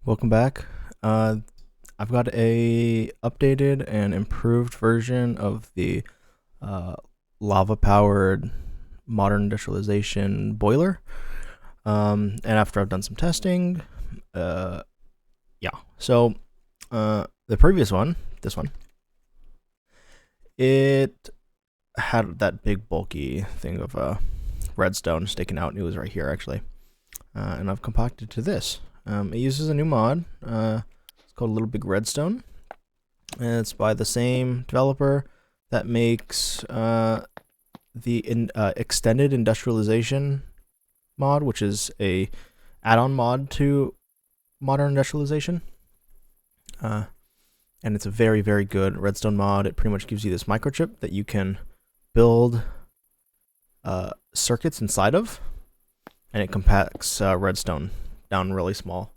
Welcome back. I've got a updated and improved version of the lava-powered modern industrialization boiler. And after I've done some testing, yeah. So the previous one, this one, it had that big bulky thing of redstone sticking out. It was right here actually, and I've compacted to this. It uses a new mod. It's called Little Big Redstone, and it's by the same developer that makes the Extended Industrialization mod, which is a add-on mod to Modern Industrialization. And it's a very, very good redstone mod. It pretty much gives you this microchip that you can build circuits inside of, and it compacts redstone down really small.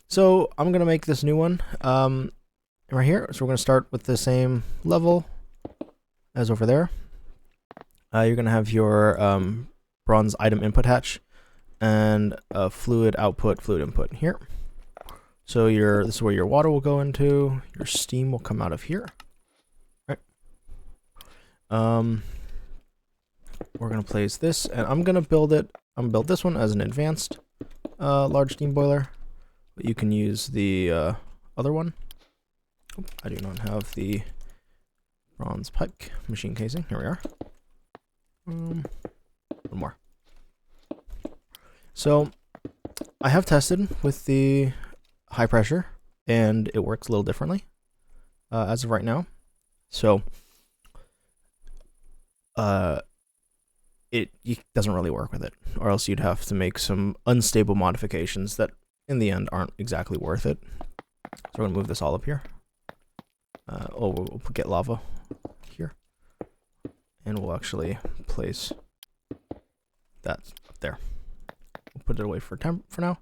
So I'm gonna make this new one right here. So we're gonna start with the same level as over there. You're gonna have your bronze item input hatch and a fluid output, fluid input here. So this is where your water will go into. Your steam will come out of here. Right. We're gonna place this, and I'm gonna build it. I'm gonna build this one as an advanced large steam boiler, but you can use the other one. I do not have the bronze pipe machine casing. Here we are. One more. So I have tested with the high pressure, and it works a little differently as of right now. So it doesn't really work with it, or else you'd have to make some unstable modifications that in the end aren't exactly worth it. So we're gonna move this all up here. We'll get lava here, and we'll actually place that up there. We'll put it away for now.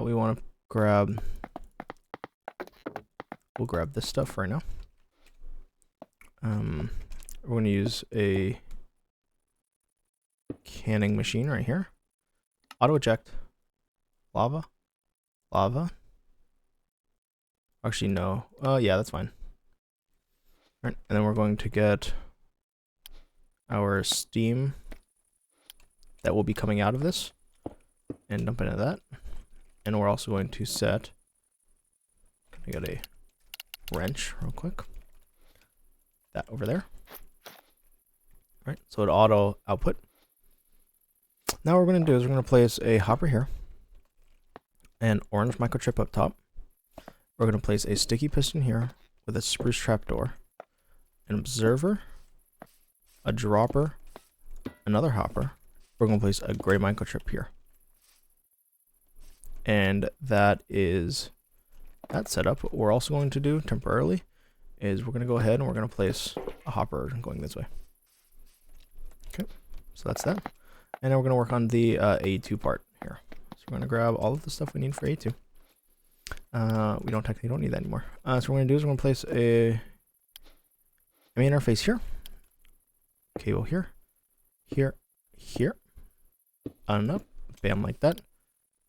We want to we'll grab this stuff right now. We're going to use a canning machine right here. Auto eject. Lava. Actually, no. Yeah, that's fine. All right, and then we're going to get our steam that will be coming out of this and dump into that. And we're also going to set, I got a wrench real quick. That over there. All right, so it auto output. Now what we're going to do is we're going to place a hopper here, an orange microchip up top. We're going to place a sticky piston here with a spruce trapdoor, an observer, a dropper, another hopper. We're going to place a gray microchip here. And that is that setup. What we're also going to do temporarily is we're going to go ahead and we're going to place a hopper going this way. Okay, so that's that. And now we're going to work on the A2 part here. So we're going to grab all of the stuff we need for A2. We technically don't need that anymore. So what we're going to do is we're going to place a main interface here, cable here, on and up, bam, like that.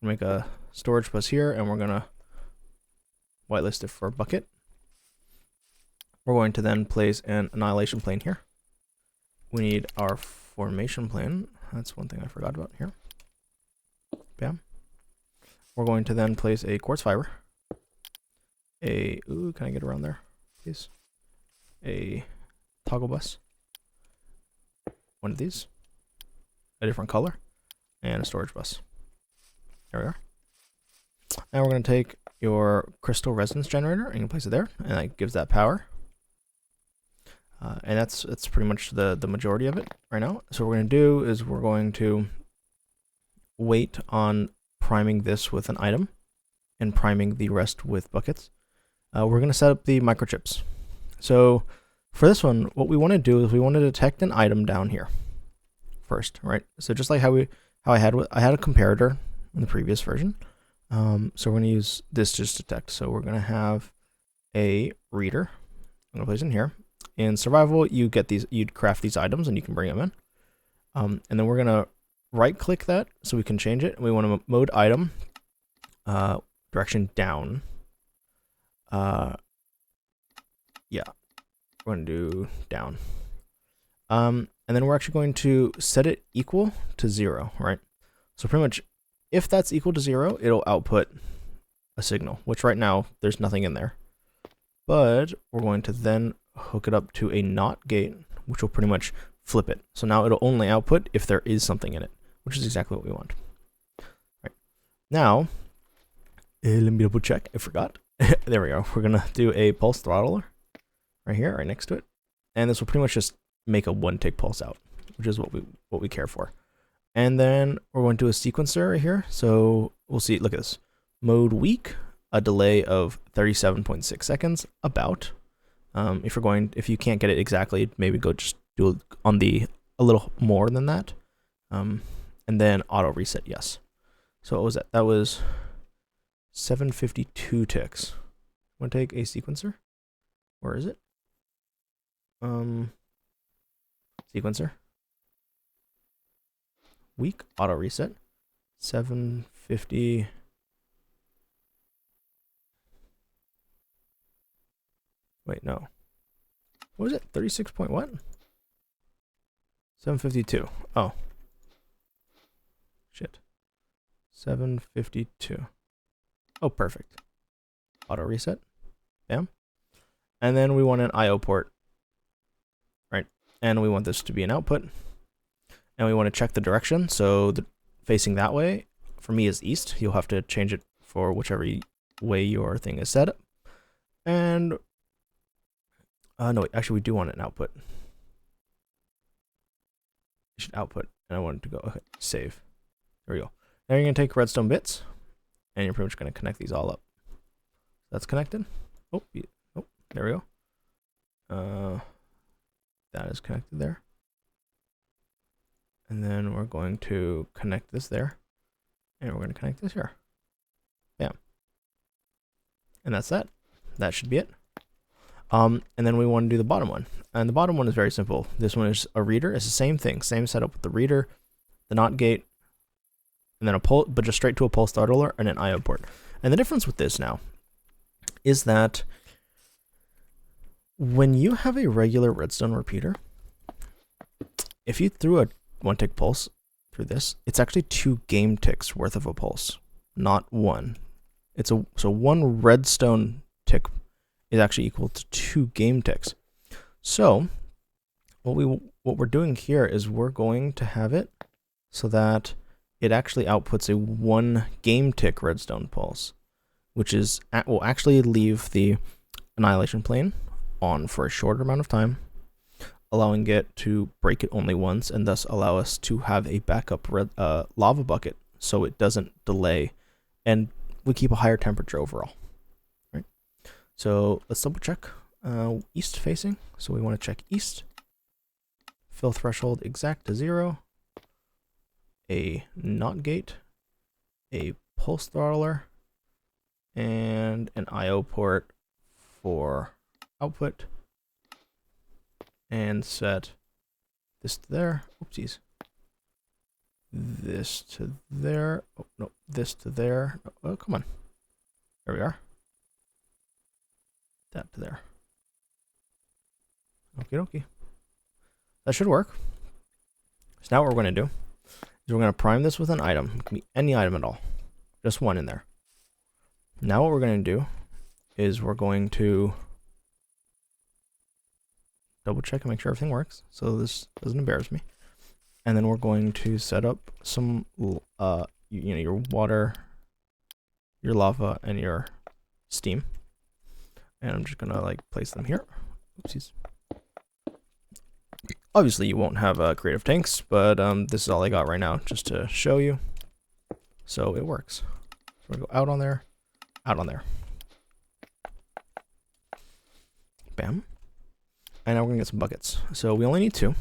Make a storage bus here, and we're going to whitelist it for a bucket. We're going to then place an annihilation plane here. We need our formation plane. That's one thing I forgot about here. Bam. We're going to then place a quartz fiber. Can I get around there, please? A toggle bus. One of these. A different color. And a storage bus. There we are. Now we're going to take your crystal resonance generator and you can place it there, and that gives that power. And that's pretty much the majority of it right now. So what we're going to do is we're going to wait on priming this with an item and priming the rest with buckets. We're going to set up the microchips. So for this one, what we want to do is we want to detect an item down here first, right? So just like how I had a comparator in the previous version. So we're going to use this just detect. So we're going to have a reader. I'm going to place it in here. In survival, you'd craft these items and you can bring them in. And then we're going to right click that so we can change it. We want to mode item. direction down. Yeah, we're going to do down. And then we're actually going to set it equal to 0, right? So pretty much, if that's equal to 0, it'll output a signal, which right now there's nothing in there. But we're going to then hook it up to a NOT gate, which will pretty much flip it. So now it'll only output if there is something in it, which is exactly what we want. Right. Now, let me double check. I forgot. There we go. We're going to do a pulse throttler right here, right next to it. And this will pretty much just make a one-tick pulse out, which is what we care for. And then we're going to do a sequencer right here. So we'll see, look at this. Mode weak, a delay of 37.6 seconds, about. If you can't get it exactly, maybe go just do it on a little more than that. And then auto reset, yes. So what was that? That was 752 ticks. Want to take a sequencer? Where is it? Sequencer. Weak auto reset. 750. Wait, no. What was it? 36 point what? 752. Oh. Shit. 752. Oh, perfect. Auto reset. Bam. And then we want an IO port. Right. And we want this to be an output. And we want to check the direction. So facing that way, for me, is east. You'll have to change it for whichever way your thing is set up. And no, actually, we do want an output. It should output, and I want it to go, okay, save. There we go. Now you're going to take redstone bits, and you're pretty much going to connect these all up. That's connected. Oh, there we go. That is connected there. And then we're going to connect this there, and we're going to connect this here. Bam. And that's that. That should be it. And then we want to do the bottom one. And the bottom one is very simple. This one is a reader. It's the same thing. Same setup with the reader, the NOT gate, and then but just straight to a pulse throttler and an IO port. And the difference with this now is that when you have a regular redstone repeater, if you threw a one-tick pulse through this, it's actually 2 game ticks worth of a pulse, not 1. So 1 redstone tick is actually equal to 2 game ticks. So what we're doing here is we're going to have it so that it actually outputs a 1 game tick redstone pulse, which will actually leave the annihilation plane on for a shorter amount of time, allowing it to break it only once, and thus allow us to have a backup lava bucket so it doesn't delay, and we keep a higher temperature overall. Right. So let's double check east facing. So we want to check east. Fill threshold exact to 0. A NOT gate, a pulse throttler, and an IO port for output. And set this to there. Oopsies. This to there. Oh, no. This to there. Oh, come on. There we are. That to there. Okie dokie. That should work. So now what we're going to do is we're going to prime this with an item. It can be any item at all. Just one in there. Now what we're going to do is we're going to double check and make sure everything works, so this doesn't embarrass me. And then we're going to set up some, your water, your lava, and your steam. And I'm just gonna place them here. Oopsies. Obviously, you won't have creative tanks, but this is all I got right now, just to show you. So it works. So we're gonna go out on there, out on there. Bam. And now we're going to get some buckets. So we only need 2,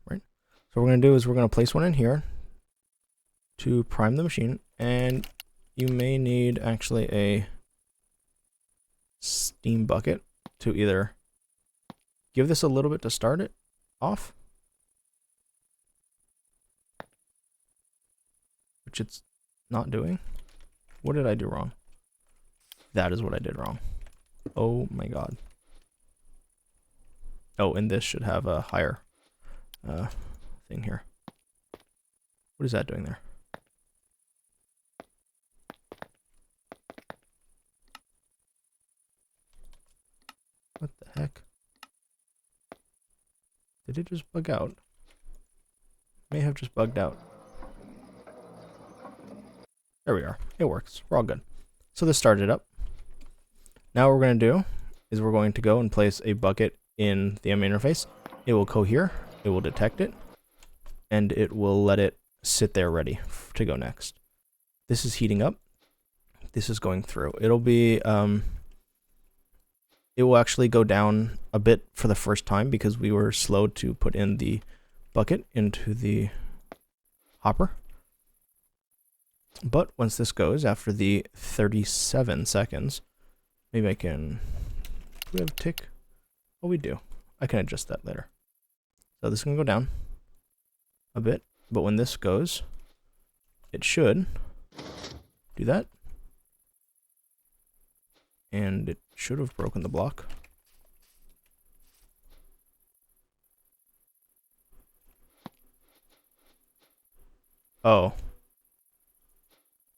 right? So what we're going to do is we're going to place one in here to prime the machine. And you may need actually a steam bucket to either give this a little bit to start it off, which it's not doing. What did I do wrong? That is what I did wrong. Oh my god. Oh, and this should have a higher thing here. What is that doing there? What the heck? Did it just bug out? May have just bugged out. There we are. It works. We're all good. So this started up. Now what we're going to do is we're going to go and place a bucket in the main interface. It will cohere, it will detect it, and it will let it sit there ready to go next. This is heating up. This is going through. It'll be, it will actually go down a bit for the first time because we were slow to put in the bucket into the hopper. But once this goes, after the 37 seconds, maybe I can, do we have a tick? Oh, we do. I can adjust that later. So this is going to go down a bit, but when this goes, it should do that. And it should have broken the block. Oh.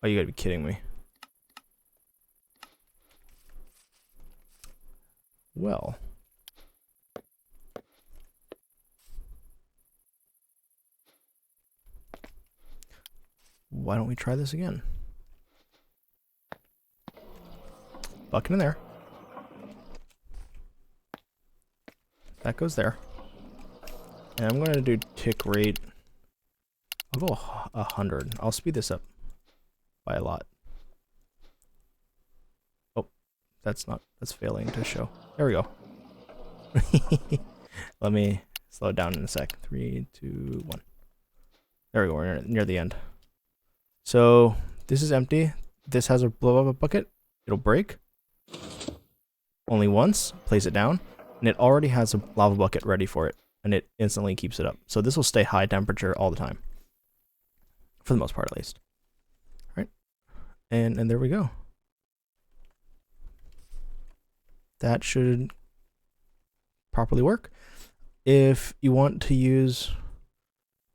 Oh, you gotta be kidding me. Well. Why don't we try this again? Bucket in there. That goes there. And I'm going to do tick rate. I'll go 100. I'll speed this up by a lot. Oh, that's failing to show. There we go. Let me slow it down in a sec. 3, 2, 1. There we go. We're near the end. So this is empty. This has a blow up a bucket. It'll break. Only once. Place it down. And it already has a lava bucket ready for it. And it instantly keeps it up. So this will stay high temperature all the time. For the most part, at least. All right. And there we go. That should properly work. If you want to use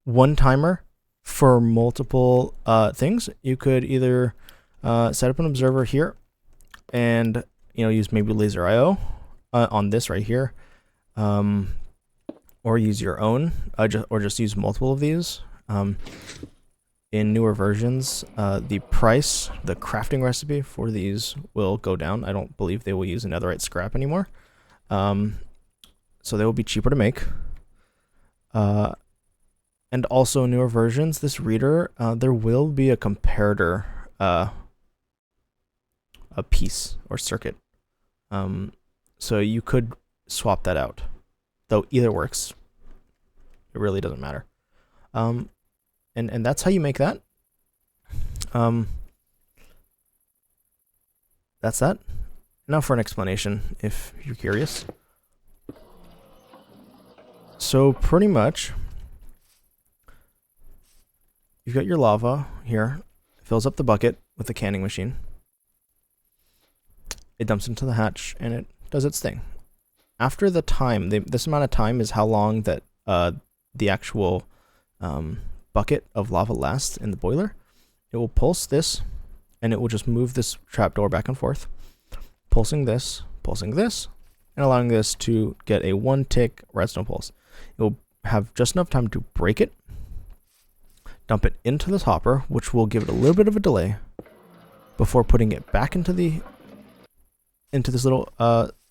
one timer for multiple things, you could either set up an observer here and use maybe laser IO on this right here, or use your own, or just use multiple of these. In newer versions, the crafting recipe for these will go down. I don't believe they will use netherite scrap anymore, so they will be cheaper to make. And also in newer versions, this reader, there will be a comparator a piece or circuit. So you could swap that out. Though either works. It really doesn't matter. And that's how you make that. That's that. Now for an explanation, if you're curious. So pretty much, you've got your lava here. It fills up the bucket with the canning machine. It dumps into the hatch, and it does its thing. After the time, this amount of time is how long that the actual bucket of lava lasts in the boiler. It will pulse this, and it will just move this trapdoor back and forth, pulsing this, and allowing this to get a 1-tick redstone pulse. It will have just enough time to break it, dump it into this hopper, which will give it a little bit of a delay before putting it back into this little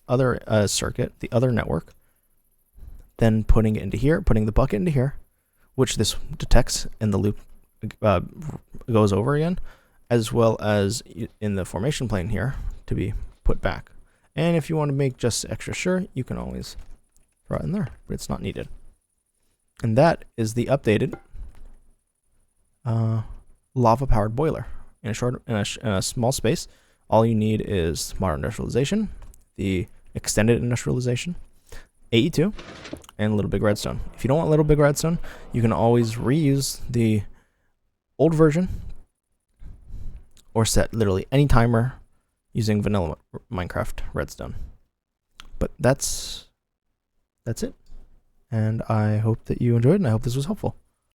other circuit, the other network, then putting it into here, putting the bucket into here, which this detects and the loop goes over again, as well as in the formation plane here to be put back. And if you want to make just extra sure, you can always throw it in there, but it's not needed. And that is the updated lava-powered boiler in a small space. All you need is modern industrialization, the extended industrialization, AE2, and Little Big Redstone. If you don't want Little Big Redstone, you can always reuse the old version or set literally any timer using vanilla Minecraft redstone. But that's it. And I hope that you enjoyed, and I hope this was helpful.